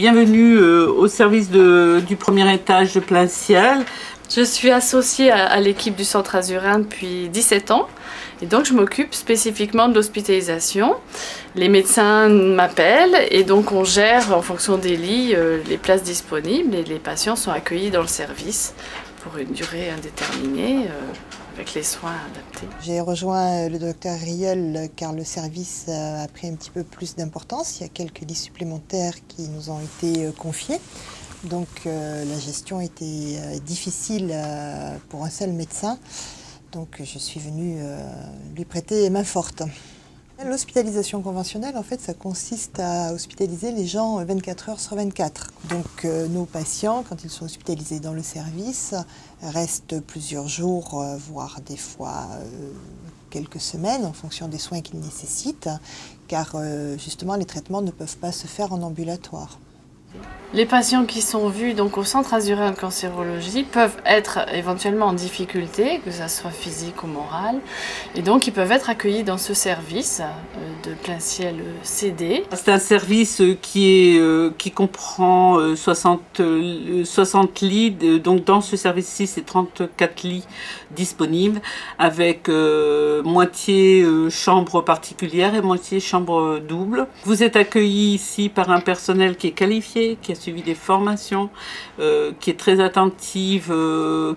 Bienvenue au service du premier étage de Plein Ciel. Je suis associée à l'équipe du Centre Azurin depuis 17 ans et donc je m'occupe spécifiquement de l'hospitalisation. Les médecins m'appellent et donc on gère en fonction des lits les places disponibles et les patients sont accueillis dans le service pour une durée indéterminée avec les soins adaptés. J'ai rejoint le docteur Riel car le service a pris un petit peu plus d'importance. Il y a quelques lits supplémentaires qui nous ont été confiés. Donc la gestion était difficile pour un seul médecin. Donc je suis venue lui prêter main forte. L'hospitalisation conventionnelle, en fait, ça consiste à hospitaliser les gens 24 heures sur 24. Donc nos patients, quand ils sont hospitalisés dans le service, restent plusieurs jours, voire des fois quelques semaines, en fonction des soins qu'ils nécessitent, car justement les traitements ne peuvent pas se faire en ambulatoire. Les patients qui sont vus donc au Centre Azurin de cancérologie peuvent être éventuellement en difficulté, que ce soit physique ou morale, et donc ils peuvent être accueillis dans ce service de Plein Ciel CD. C'est un service qui comprend 60 lits, donc dans ce service-ci c'est 34 lits disponibles avec moitié chambre particulière et moitié chambre double. Vous êtes accueillis ici par un personnel qui est qualifié, qui a suivi des formations, qui est très attentive,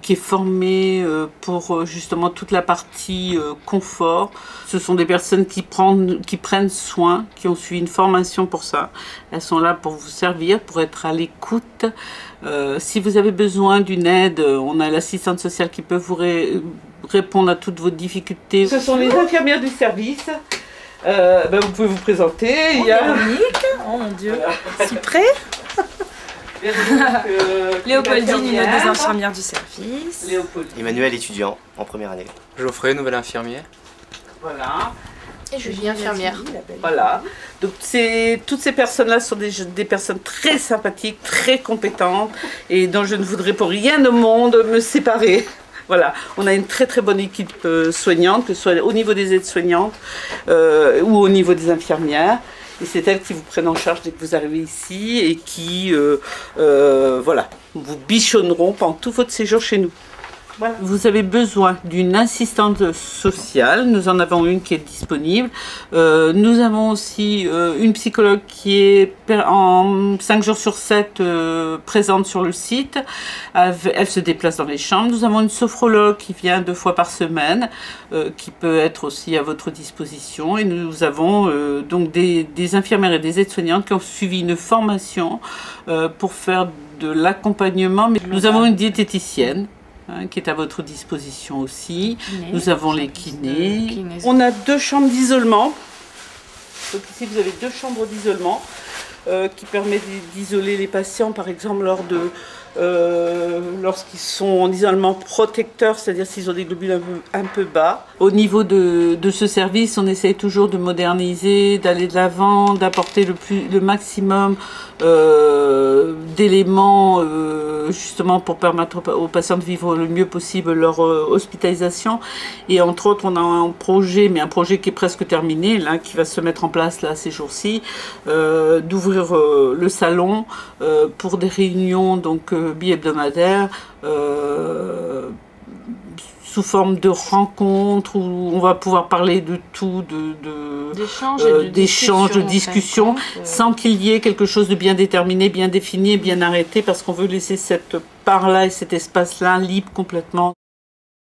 qui est formée pour justement toute la partie confort. Ce sont des personnes qui prennent soin, qui ont suivi une formation pour ça. Elles sont là pour vous servir, pour être à l'écoute. Si vous avez besoin d'une aide, on a l'assistante sociale qui peut vous répondre à toutes vos difficultés. Ce sont les infirmières du service. Vous pouvez vous présenter. Il y a Véronique, oh mon Dieu, Cyprès. Léopoldine, une des infirmières du service. Emmanuel, étudiant en première année. Geoffrey, nouvel infirmier. Voilà. Et Julie, infirmière. Voilà. Donc toutes ces personnes-là sont des personnes très sympathiques, très compétentes et dont je ne voudrais pour rien au monde me séparer. Voilà, on a une très très bonne équipe soignante, que ce soit au niveau des aides-soignantes ou au niveau des infirmières. Et c'est elles qui vous prennent en charge dès que vous arrivez ici et qui voilà, vous bichonneront pendant tout votre séjour chez nous. Voilà. Vous avez besoin d'une assistante sociale, nous en avons une qui est disponible. Nous avons aussi une psychologue qui est en 5 jours sur 7 présente sur le site. Elle se déplace dans les chambres. Nous avons une sophrologue qui vient 2 fois par semaine, qui peut être aussi à votre disposition. Et nous avons donc des infirmières et des aides-soignantes qui ont suivi une formation pour faire de l'accompagnement. Nous avons une diététicienne qui est à votre disposition aussi. Nous avons les kinés. On a 2 chambres d'isolement. Donc ici vous avez 2 chambres d'isolement qui permettent d'isoler les patients par exemple lorsqu'ils sont en isolement protecteur, c'est-à-dire s'ils ont des globules un peu bas. Au niveau de ce service, on essaye toujours de moderniser, d'aller de l'avant, d'apporter le maximum d'éléments justement pour permettre aux patients de vivre le mieux possible leur hospitalisation. Et entre autres, on a un projet, mais un projet qui est presque terminé, là, qui va se mettre en place là, ces jours-ci, d'ouvrir le salon pour des réunions donc bi-hebdomadaires, sous forme de rencontres où on va pouvoir parler de tout, d'échanges, de discussions, sans qu'il y ait quelque chose de bien déterminé, bien défini et bien arrêté, parce qu'on veut laisser cette part-là et cet espace-là libre complètement.